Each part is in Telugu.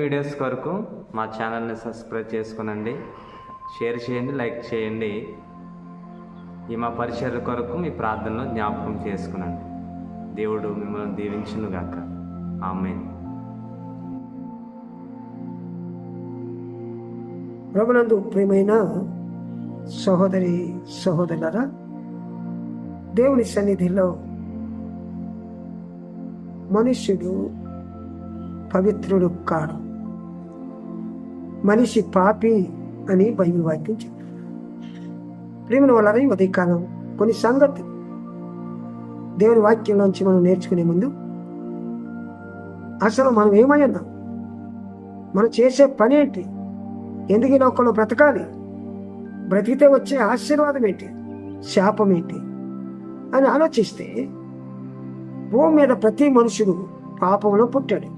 వీడియోస్ కొరకు మా ఛానల్ని సబ్స్క్రైబ్ చేసుకునండి, షేర్ చేయండి, లైక్ చేయండి. ఈ మా పరిచర్య కొరకు మీ ప్రార్థనలో జ్ఞాపకం చేసుకునండి. దేవుడు మిమ్మల్ని దీవించునుగాక. ఆమేన్. ప్రభునందు ప్రియమైన సహోదరి సహోదరులారా, దేవుని సన్నిధిలో మనుష్యుడు పవిత్రుడు కాడు, మనిషి పాపి అని బైబిల్ వాక్యం చెప్తుంది. ప్రేమను వల్ల ఈ ఉదయకాలం కొన్ని సంగతులు దేవుని వాక్యంలోంచి మనం నేర్చుకునే ముందు అసలు మనం ఏమై ఉన్నాం, మనం చేసే పని ఏంటి, ఎందుకు ఈ లోకంలో బ్రతకాలి, బ్రతికితే వచ్చే ఆశీర్వాదం ఏంటి, శాపం ఏంటి అని ఆలోచిస్తే భూమి మీద ప్రతి మనుషుడు పాపంలో పుట్టాడు,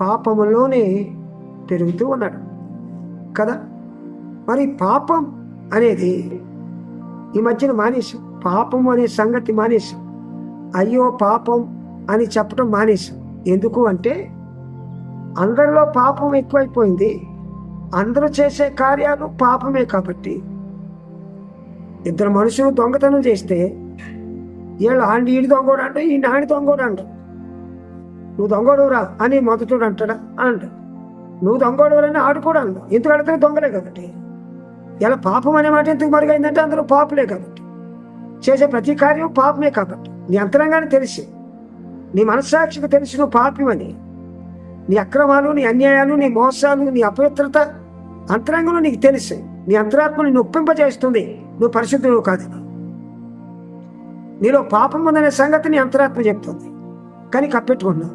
పాపంలోనే పెరుగుతూ ఉన్నాడు కదా. మరి పాపం అనేది ఈ మధ్యన మానేశాం, పాపం అనే సంగతి మానేశాం, అయ్యో పాపం అని చెప్పడం మానేశాం. ఎందుకు అంటే అందరిలో పాపం ఎక్కువైపోయింది, అందరూ చేసే కార్యాలు పాపమే. కాబట్టి ఇద్దరు మనుషులు దొంగతనం చేస్తే వీళ్ళు ఆండి ఈడి దొంగోడు అంట, ఈ నాడి దొంగోడు అంట. నువ్వు దొంగోడురా అని మొదటోడు అంటాడా అంట, నువ్వు దొంగోడువరని ఆడు కూడా అంట. ఎందుకు అడిగితే దొంగలే కాబట్టి. ఇలా పాపం అనే మాట ఎందుకు మరుగైందంటే అందరూ పాపులే కాబట్టి, చేసే ప్రతి కార్యం పాపమే. కాబట్టి నీ అంతరంగానే తెలిసి, నీ మనస్సాక్షికి తెలిసి నువ్వు పాపమని, నీ అక్రమాలు, నీ అన్యాయాలు, నీ మోసాలు, నీ అపవిత్రత అంతరంగంలో నీకు తెలిసి నీ అంతరాత్మని నొప్పింపజేస్తుంది నువ్వు పరిశుద్ధుడు కాదు. నీలో పాపం ఉందనే సంగతి నీ అంతరాత్మ చెప్తుంది, కానీ కప్పెట్టుకున్నావు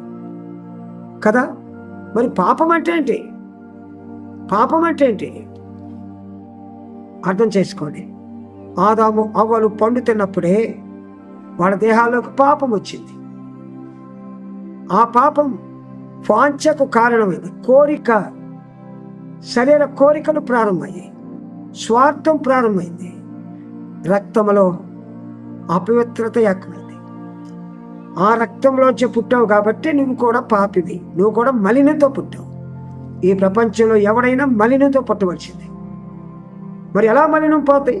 కదా. మరి పాపం అంటే ఏంటి, పాపం అంటే ఏంటి అర్థం చేసుకోండి. ఆదాము అవ్వలు పండు తిన్నప్పుడే వాళ్ళ దేహాల్లోకి పాపం వచ్చింది. ఆ పాపం వాంఛకు కారణమైంది, కోరిక, శరీర కోరికలు ప్రారంభమయ్యాయి, స్వార్థం ప్రారంభమైంది, రక్తంలో అపవిత్రత ఎక్కువైంది. ఆ రక్తంలోంచి పుట్టావు కాబట్టి నువ్వు కూడా పాపివి, నువ్వు కూడా మలినంతో పుట్టావు. ఈ ప్రపంచంలో ఎవడైనా మలినంతో పుట్టవలసింది. మరి ఎలా మలినం పోతాయి?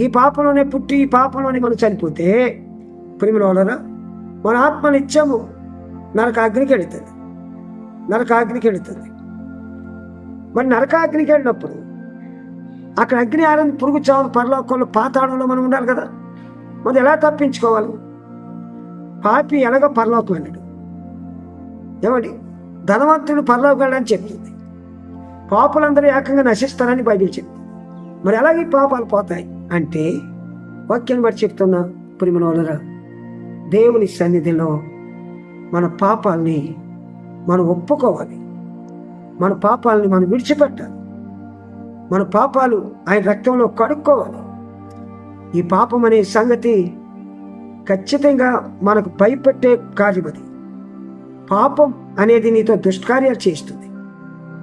ఈ పాపంలోనే పుట్టి ఈ పాపంలోనే మనం చనిపోతే ప్రేమలోనరా మన ఆత్మ నిత్యము నరకాగ్నికి వెళుతుంది, నరకాగ్నికి వెళుతుంది. మరి నరకాగ్నికి వెళ్ళినప్పుడు అక్కడ అగ్ని ఆరని పురుగు చావులు పరలోకంలో పాతాళంలో మనం ఉండాలి కదా. మరి ఎలా తప్పించుకోవాలి? పాపి ఎలాగో పరలోకం వెళ్ళాడు, ఏమండి ధనవంతుడు పరలోకం వెళ్ళని చెప్తుంది, పాపులందరూ ఏకంగా నశిస్తారని బైబిల్ చెప్తుంది. మరి అలాగే పాపాలు పోతాయి అంటే వాక్యాన్ని బట్టి చెప్తున్నా ప్రియమైనవారా, దేవుని సన్నిధిలో మన పాపాలని మనం ఒప్పుకోవాలి, మన పాపాలని మనం విడిచిపెట్టాలి, మన పాపాలు ఆయన రక్తంలో కడుక్కోవాలి. ఈ పాపం అనే సంగతి ఖచ్చితంగా మనకు భయపెట్టే కార్యం. అది పాపం అనేది నీతో దుష్కార్యాలు చేస్తుంది,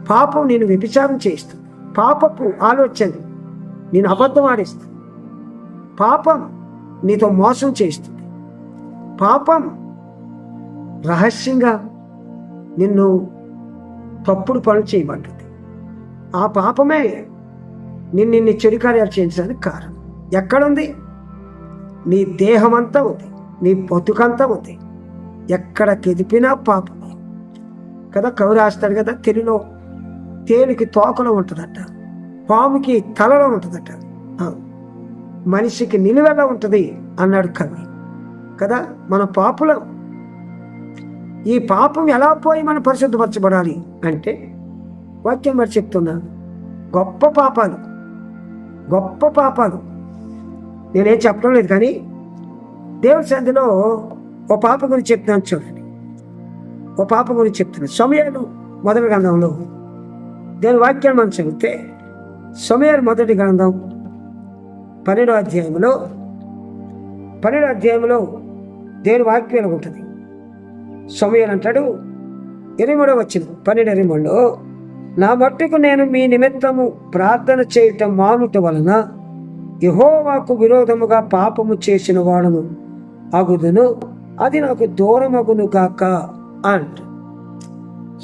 పాపం నేను వ్యభిచారం చేస్తుంది, పాపపు ఆలోచన నేను అబద్ధం ఆడిస్తుంది, పాపం నీతో మోసం చేస్తుంది, పాపం రహస్యంగా నిన్ను తప్పుడు పనులు చేయమంటుంది. ఆ పాపమే నిన్ను చెడు కార్యాలు చేయించడానికి కారణం. ఎక్కడుంది? నీ దేహమంతా ఉంది, నీ బతుకంతా ఉంది, ఎక్కడ కెదిపినా పాపమే కదా. కవి రాస్తాడు కదా, తెలుగులో తేలికి తోకలో ఉంటుందట, పాముకి తలలో ఉంటుందట, మనిషికి నిలువెలా ఉంటుంది అన్నాడు కవి కదా. మన పాపులం. ఈ పాపం ఎలా పోయి మనం పరిశుద్ధపరచబడాలి అంటే వాక్యం మరి చెప్తున్నా, గొప్ప పాపాలు, గొప్ప పాపాలు నేనేం చెప్పడం లేదు, కానీ దేవుడి సన్నిధిలో ఓ పాప గురించి చెప్తున్నాను చూడండి. ఓ పాప గురించి చెప్తున్నాను. సమయాలు మొదటి గ్రంథంలో దేవుని వాక్యాన్ని మనం చదివితే సమయాలు మొదటి గ్రంథం 12వ అధ్యాయంలో దేవుని వాక్యం ఉంటుంది. సమయాలు అంటాడు 23వ వచనం 12:23లో, నా మట్టుకు నేను మీ నిమిత్తము ప్రార్థన చేయటం మానుట వలన యెహోవాకు విరోధముగా పాపము చేసిన వాడును అగుదును, అది నాకు దూరమగును గాక అంట.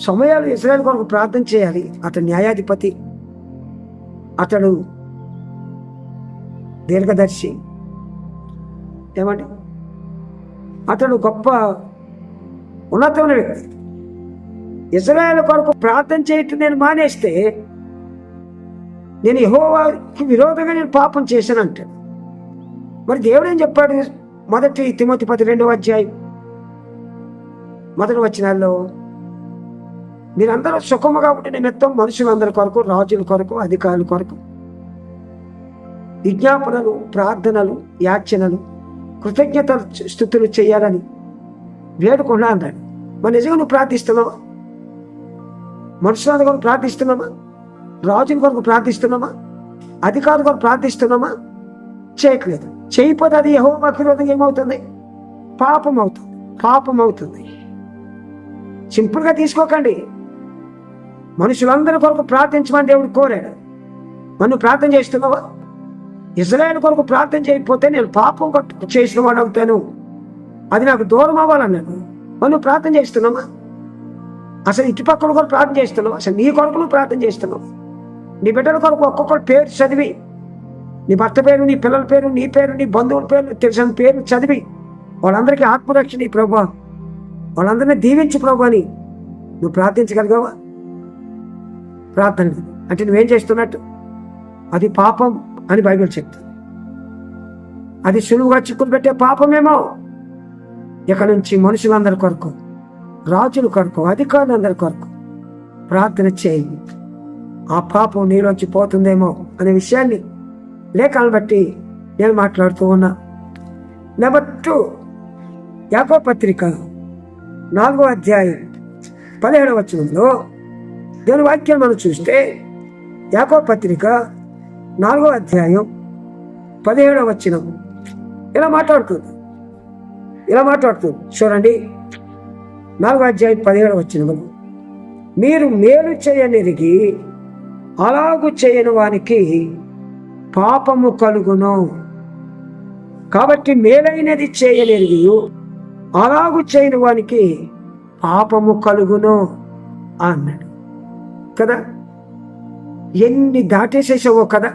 సమయాలు ఇశ్రాయేలు కొరకు ప్రార్థన చేయాలి. అతడు న్యాయాధిపతి, అతడు దీర్ఘదర్శి, ఏమండి, అతడు గొప్ప ఉన్నతమైన వ్యక్తి. ఇశ్రాయేలు కొరకు ప్రార్థన చేయటం నేను మానేస్తే నేను యెహోవాకి విరోధంగా నేను పాపం చేశాను అంటాడు. మరి దేవుడు ఏం చెప్పాడు? మొదటి తిమోతి 12 మొదటి వచనాల్లో, మీరందరూ సుఖముగా ఉండే నిమిత్తం మనుషులందరి కొరకు, రాజుల కొరకు, అధికారుల కొరకు విజ్ఞాపనలు, ప్రార్థనలు, యాచనలు, కృతజ్ఞత స్తుతులు చేయాలని వేడుకున్నా అన్నాడు. మరి నిజంగా నువ్వు ప్రార్థిస్తున్నావా? మనుషులందరి కొరకు ప్రార్థిస్తున్నామా? రాజుల కొరకు ప్రార్థిస్తున్నామా? అధికారుల కొరకు ప్రార్థిస్తున్నామా? చేయట్లేదు. చేయకపోతే అది యెహోవాకు విరోధంగా ఏమవుతుంది? పాపం అవుతుంది. పాపం అవుతుంది. సింపుల్గా తీసుకోకండి. మనుషులందరి కొరకు ప్రార్థించమని దేవుడు కోరాడు. మనం ప్రార్థన చేస్తున్నావా? ఇశ్రాయేలు కొరకు ప్రార్థన చేయకపోతే నేను పాపం చేసిన వాడు అవుతాను, అది నాకు దూరం అవ్వాలన్నాను. మనం ప్రార్థన చేస్తున్నామా? అసలు ఇటుపక్కల కొరకు ప్రార్థన చేస్తున్నావు? అసలు నీ కొరకు నువ్వు ప్రార్థన చేస్తున్నావు? నీ బిడ్డల కొరకు ఒక్కొక్కటి పేరు చదివి, నీ భర్త పేరు, నీ పిల్లల పేరు, నీ పేరు, నీ బంధువుల పేరు, తెలిసిన పేరు చదివి వాళ్ళందరికీ ఆత్మరక్షణ ప్రభా, వాళ్ళందరినీ దీవించు ప్రభా అని నువ్వు ప్రార్థించగలిగావా? ప్రార్థన అంటే నువ్వేం చేస్తున్నట్టు? అది పాపం అని బైబిల్ చెప్తుంది. అది సులువుగా చిక్కులు పెట్టే పాపమేమో. ఇక నుంచి మనుషులందరి కొరకు, రాజుల కొరకు, అధికారులందరి కొరకు ప్రార్థన చేయి. ఆ పాపం నీలోంచి పోతుందేమో అనే విషయాన్ని లేఖలను బట్టి నేను మాట్లాడుతూ ఉన్నా. నెంబర్ 2, యాకోబు పత్రిక 4:17 దేవుని వాక్యం మనం చూస్తే, యాకోబు పత్రిక 4:17 ఇలా మాట్లాడుతుంది. చూడండి, 4:17 మీరు మేలు చేయనిరిగి అలాగు చేయని వానికి పాపము కలుగును. కాబట్టి మేలైనది చేయనిరిగి అలాగు చేయని వానికి పాపము కలుగును అన్నాడు కదా. ఎన్ని దాటేసేసావో కదా,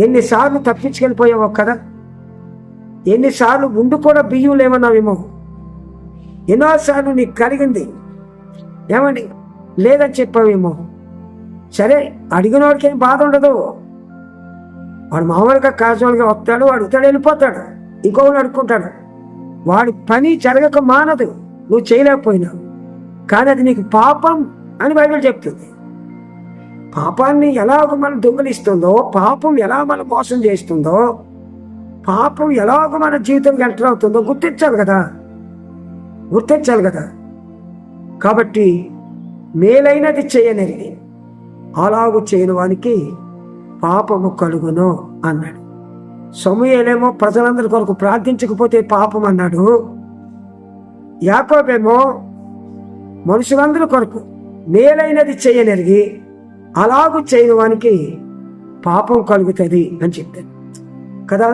ఎన్నిసార్లు తప్పించుకెళ్ళిపోయావో కదా, ఎన్నిసార్లు ఉండు కూడా బియ్యం లేవన్నావేమో, ఎన్నోసార్లు నీకు కలిగింది ఏమండి లేదని చెప్పావేమో. సరే, అడిగిన వాడికి ఏం బాధ ఉండదు. వాడు మామూలుగా క్యాజువల్గా వస్తాడు, అడుగుతాడు, వెళ్ళిపోతాడు, ఇంకొకరు అడుక్కుంటాడు. వాడి పని జరగక మానదు, నువ్వు చేయలేకపోయినావు. కానీ అది నీకు పాపం అని బైబిల్ చెప్తుంది. పాపాన్ని ఎలాగ మనం దొంగిలిస్తుందో, పాపం ఎలా మనం మోసం చేస్తుందో, పాపం ఎలాగ మన జీవితంకి ఎంటర్ అవుతుందో గుర్తించాలి కదా. కాబట్టి మేలైనది చేయనిది అలాగు చేయని వానికి పాపము కలుగును అన్నాడు. సమూయేలేమో ప్రజలందరి కొరకు ప్రార్థించకపోతే పాపం అన్నాడు. యాకోబేమో మనుషులందరి కొరకు మేలైనది చేయనిరిగి అలాగు చేయని వానికి పాపం కలుగుతుంది అని చెప్పాడు కదా.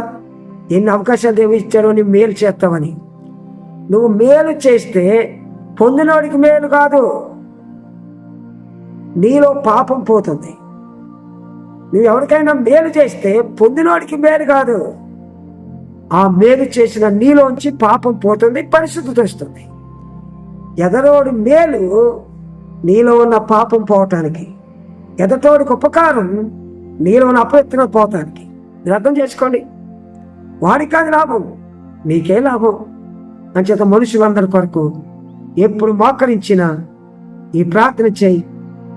ఎన్ని అవకాశాలు దేవుడు ఇచ్చారో నువ్వు మేలు చేస్తావని. నువ్వు మేలు చేస్తే పొందినోడికి మేలు కాదు, నీలో పాపం పోతుంది. నువ్వు ఎవరికైనా మేలు చేస్తే పొందినోడికి మేలు కాదు, ఆ మేలు చేసిన నీలోంచి పాపం పోతుంది, పరిశుద్ధత వస్తుంది. ఎదరోడి మేలు నీలో ఉన్న పాపం పోవటానికి, ఎదటోడికి ఉపకారం నీలో ఉన్న అపవిత్రత పోవటానికి. మీరు అర్థం చేసుకోండి. వాడికి కాదు లాభం, నీకే లాభం. అంచేత మనుషులందరి కొరకు ఎప్పుడు మోకరించినా ఈ ప్రార్థన చేయి,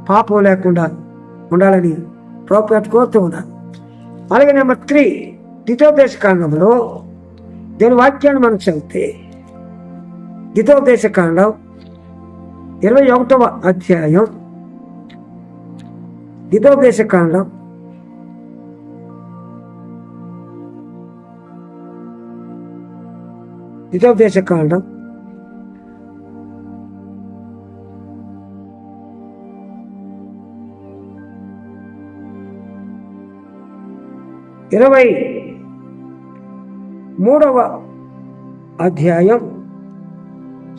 పాపం లేకుండా ఉండాలని ప్రభువు కోరుతూ ఉన్నాను. అలాగే నెంబర్ 3, ద్వితోపదేశ కాండంలో దీని వాక్యాన్ని మనం చదివితే, ద్వితోపదేశ కాండం 21వ అధ్యాయం, ద్వితోపదేశ కాండం 21వ అధ్యాయం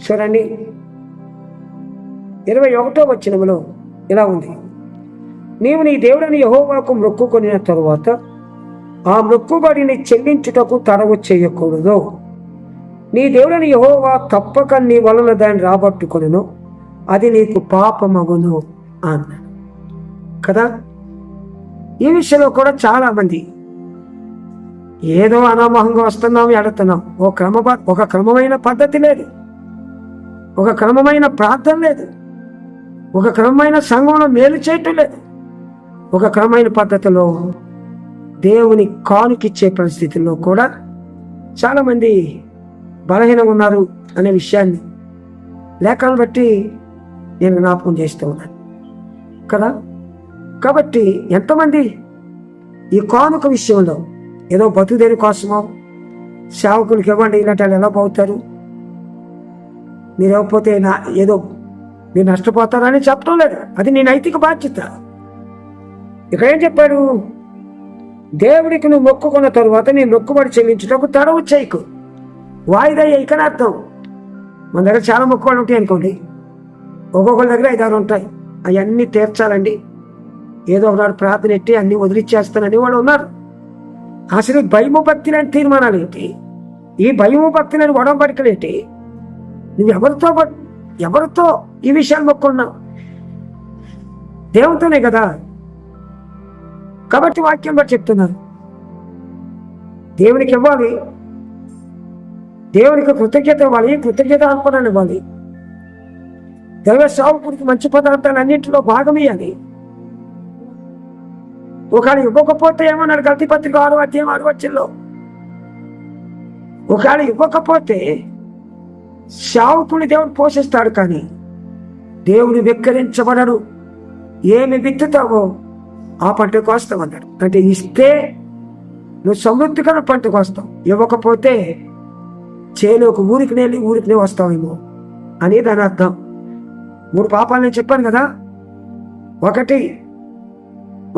చూడండి, 21వ వచనములో ఇలా ఉంది, నీవు నీ దేవుడని యెహోవాకు మొక్కుకొనిన తరువాత ఆ మొక్కుబడిని చెల్లించుటకు తడవు చేయకూడదు. నీ దేవుడని యెహోవా తప్పక నీ వలన దాన్ని రాబట్టుకొనును, అది నీకు పాపమగును అన్నాడు కదా. ఈ విషయంలో కూడా చాలా మంది ఏదో అనామోహంగా వస్తున్నాం, ఎడుతున్నాం. ఒక క్రమమైన పద్ధతి లేదు, ఒక క్రమమైన ప్రార్థన లేదు, ఒక క్రమమైన సంఘంలో మేలు చేయటం లేదు, ఒక క్రమమైన పద్ధతిలో దేవుని కానుకిచ్చే పరిస్థితుల్లో కూడా చాలామంది బలహీనంగా ఉన్నారు అనే విషయాన్ని లేఖను బట్టి నేను జ్ఞాపకం చేస్తూ ఉన్నాను కదా. కాబట్టి ఎంతమంది ఈ కానుక విషయంలో ఏదో బతుదేరి కోసమో సేవకులకి ఇవ్వండి ఇలాంటి వాళ్ళు ఎలా పోతారు, మీరు ఇవ్వకపోతే ఏదో మీరు నష్టపోతారని చెప్పడం లేదు. అది నీ నైతిక బాధ్యత. ఇక్కడ ఏం చెప్పాడు, దేవుడికి నువ్వు మొక్కుకున్న తరువాత నీ మొక్కుబడి చెల్లించుటకు తడవు చేయకు. వాయిదా ఇకని అర్థం. మన దగ్గర చాలా మొక్కుబడి ఉంటాయి అనుకోండి, ఒక్కొక్కరి దగ్గర 5-6 ఉంటాయి. అవన్నీ తీర్చాలండి, ఏదో ఒకనాడు ప్రార్థన ఎట్టి అన్ని వదిలిచ్చేస్తానని వాడు ఉన్నారు. అసలు భయము భక్తి లాంటి తీర్మానాలు ఏంటి, ఈ భయము భక్తి లాంటి ఒడంబడికలు ఏంటి? నువ్వు ఎవరితో ఈ విషయాలు మొక్కున్నావు? దేవునితోనే కదా. కాబట్టి వాక్యం బట్టి చెప్తున్నారు, దేవునికి ఇవ్వాలి, దేవునికి కృతజ్ఞత ఇవ్వాలి, కృతజ్ఞత అనుకున్నాను ఇవ్వాలి. దైవ సేవకుడికి మంచి పదార్థాలు అన్నింటిలో భాగం ఇవ్వాలి. ఒకవేళ ఇవ్వకపోతే ఏమన్నాడు గల్తీ పత్రిక 6వ అధ్యాయం 6వ వచనంలో, ఒకవేళ ఇవ్వకపోతే సేవకుని దేవుడు పోషిస్తాడు, కానీ దేవుని వెక్కరించబడడు. ఏమి విత్తుతావో ఆ పంటకు వస్తావు అన్నాడు. అంటే ఇస్తే నువ్వు సమృద్ధిగా పంటకు వస్తావు, ఇవ్వకపోతే చేలోకి ఊరికి వస్తావేమో అని దాని అర్థం. 3 పాపాలు నేను చెప్పాను కదా.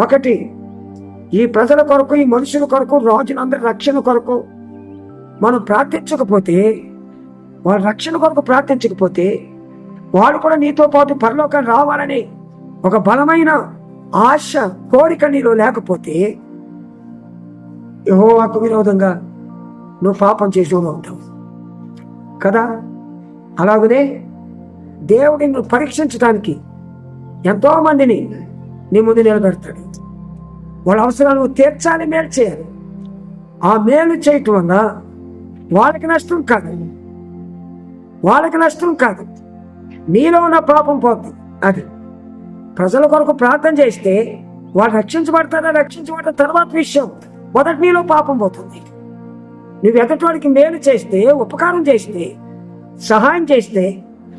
ఒకటి ఈ ప్రజల కొరకు, ఈ మనుషుల కొరకు, రాజులందరి రక్షణ కొరకు మనం ప్రార్థించకపోతే, వాళ్ళ రక్షణ కొరకు ప్రార్థించకపోతే, వాళ్ళు కూడా నీతో పాటు పరలోకాన్ని రావాలని ఒక బలమైన ఆశ, కోరిక నీలో లేకపోతే యెహోవాకు విరోధంగా నువ్వు పాపం చేసి ఉంటావు కదా. అలాగనే దేవుడిని నువ్వు పరీక్షించడానికి ఎంతో మందిని నీ ముందు నిలబెడతాడు. వాళ్ళ అవసరాలు నువ్వు తీర్చాలి, మేలు చేయాలి. ఆ మేలు చేయటం వల్ల వాళ్ళకి నష్టం కాదు, నీలో ఉన్న పాపం పోతుంది. అది ప్రజల కొరకు ప్రార్థన చేస్తే వాళ్ళు రక్షించబడతారు తర్వాత విషయం. మొదటి నీలో పాపం పోతుంది. నువ్వు ఎదుటివాడికి మేలు చేస్తే, ఉపకారం చేస్తే, సహాయం చేస్తే,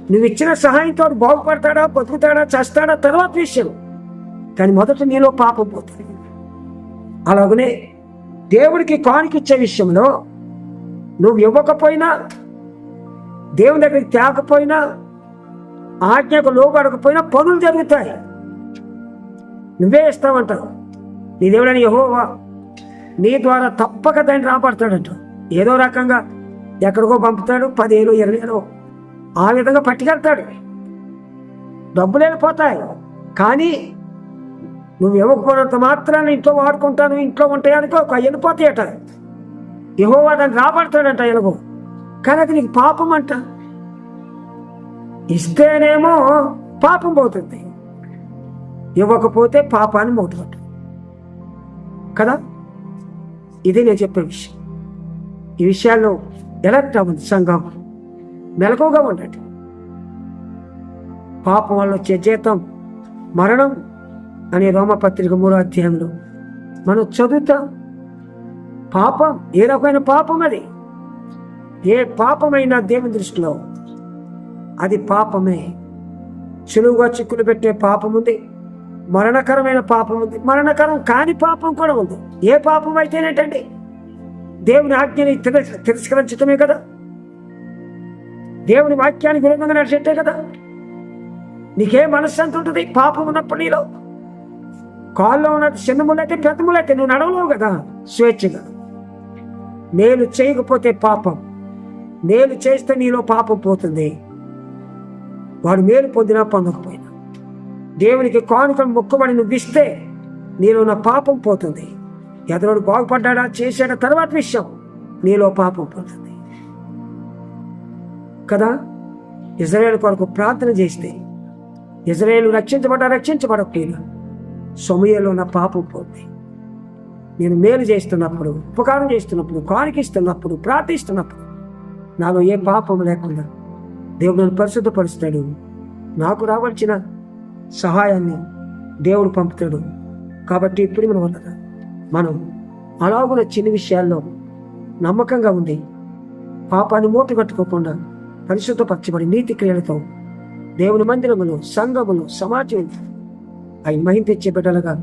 నువ్వు ఇచ్చిన సహాయంతో బాగుపడతాడా, బతుకుతాడా, చేస్తాడా తర్వాత విషయం. కానీ మొదట నీలో పాపం పోతుంది. అలాగనే దేవుడికి కానుకిచ్చే విషయంలో నువ్వు ఇవ్వకపోయినా, దేవుని దగ్గరికి తేకపోయినా, ఆజ్ఞకు లోబడకపోయినా పనులు జరుగుతాయి. నువ్వే ఇస్తావంటావు. నీ దేవుడని యెహోవా నీ ద్వారా తప్పక దాన్ని రాబడతాడంట. ఏదో రకంగా ఎక్కడికో పంపుతాడు, 10,000 20,000 ఆ విధంగా పట్టుకెళ్తాడు. డబ్బులు వెళ్ళిపోతాయి. కానీ నువ్వు ఇవ్వకపోయినంత మాత్రాన్ని ఇంట్లో వాడుకుంటాను, ఇంట్లో ఉంటాయనుకో, వెళ్ళిపోతాయట. యెహోవా దాన్ని రాబడతాడంట ఎలాగో. కానీ అది నీకు పాపం అంట. ఇస్తేనేమో పాపం పోతుంది, ఇవ్వకపోతే పాపాన్ని మూటగట్టు కదా. ఇది నేను చెప్పే విషయం. ఈ విషయాల్లో ఎలర్ట్ అవ్వండి, సంఘం మెలకువగా ఉండండి. పాపం వల్ల వచ్చే జీతం మరణం అనే రోమపత్రిక 3వ అధ్యాయంలో మనం చదువుతాం. పాపం ఏ రకమైన పాపం? అది ఏ పాపమైనా దేవుని దృష్టిలో అది పాపమే. సులువుగా చిక్కులు పెట్టే పాపం ఉంది, మరణకరమైన పాపం ఉంది, మరణకరం కాని పాపం కూడా ఉంది. ఏ పాపం అయితేనేటండి? దేవుని ఆజ్ఞని తిరస్కరించటమే కదా, దేవుని వాక్యానికి విరోధంగా నడిచేట్టే కదా. నీకే మనశ్శాంతి ఉంటుంది పాపం ఉన్నప్పుడు? నీలో కాల్లో ఉన్న చిన్న ముళ్ళైతే పెద్ద ముళ్ళైతే నువ్వు నడవలేవు కదా స్వేచ్ఛగా. మేలు చేయకపోతే పాపం, మేలు చేస్తే నీలో పాపం పోతుంది. వాడు మేలు పొందినా పొందకపోయినా దేవునికి కానుకలు మొక్కుబడి నువ్వు ఇస్తే నీలో ఉన్న పాపం పోతుంది. ఎదరోడు బాగుపడ్డా చేసాడా తర్వాత విషయం, నీలో పాపం పోతుంది కదా. ఇజ్రాయేలు కొరకు ప్రార్థన చేస్తే ఇజ్రాయేలు రక్షించబడకపోయినా సమూయేలులో ఉన్న పాపం పోతుంది. నేను మేలు చేస్తున్నప్పుడు, ఉపకారం చేస్తున్నప్పుడు, కానుకిస్తున్నప్పుడు, ప్రార్థిస్తున్నప్పుడు నాలో ఏ పాపం లేకుండా దేవుడు నన్ను పరిశుద్ధపరుస్తాడు. నాకు రావాల్సిన సహాయాన్ని దేవుడు పంపుతాడు. కాబట్టి ఇప్పుడు మనం అలాగున్న చిన్న విషయాల్లో నమ్మకంగా ఉంది పాపాన్ని మూట కట్టుకోకుండా పరిశుద్ధపరచబడి నీతి క్రియలతో దేవుని మందిరములో, సంఘములో, సమాజంలో ఆయన మహిమ తెచ్చే బిడ్డలుగా,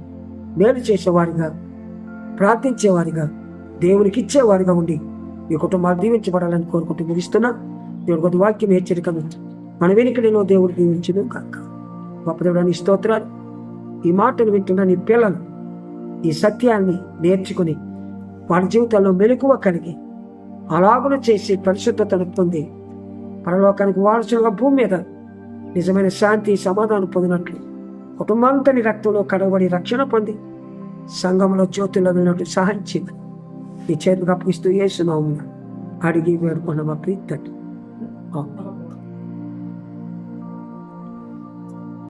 మేలు చేసేవారిగా, ప్రార్థించేవారిగా, దేవునికి ఇచ్చేవారిగా ఉండి ఈ కుటుంబాలు దీవించబడాలని కోరుకుంటూ ముగిస్తున్నా. దేవుడు కొద్ది వాక్యం హెచ్చరికను మన వెనుకడిలో దేవుడు దీవించును కాక. గొప్ప దేవుడాన్ని స్తోత్రాలు. ఈ మాటలు వింటున్న నీ పిల్లలు ఈ సత్యాన్ని నేర్చుకుని వారి జీవితంలో మెలకువ కలిగి అలాగున చేసి పరిశుద్ధతను పొంది పరలోకానికి వారసులుగా భూమి మీద నిజమైన శాంతి సమాధానం పొందినట్లు కుటుంబాంతని రక్తంలో కడగబడి రక్షణ పొంది సంఘంలో జ్యోతిలో వెళ్ళినట్లు సహాయం చేయమని ఈ చేతులకు అప్పగిస్తూ యేసు నామమున అడిగి వేడుకున్న మా ప్రీతి.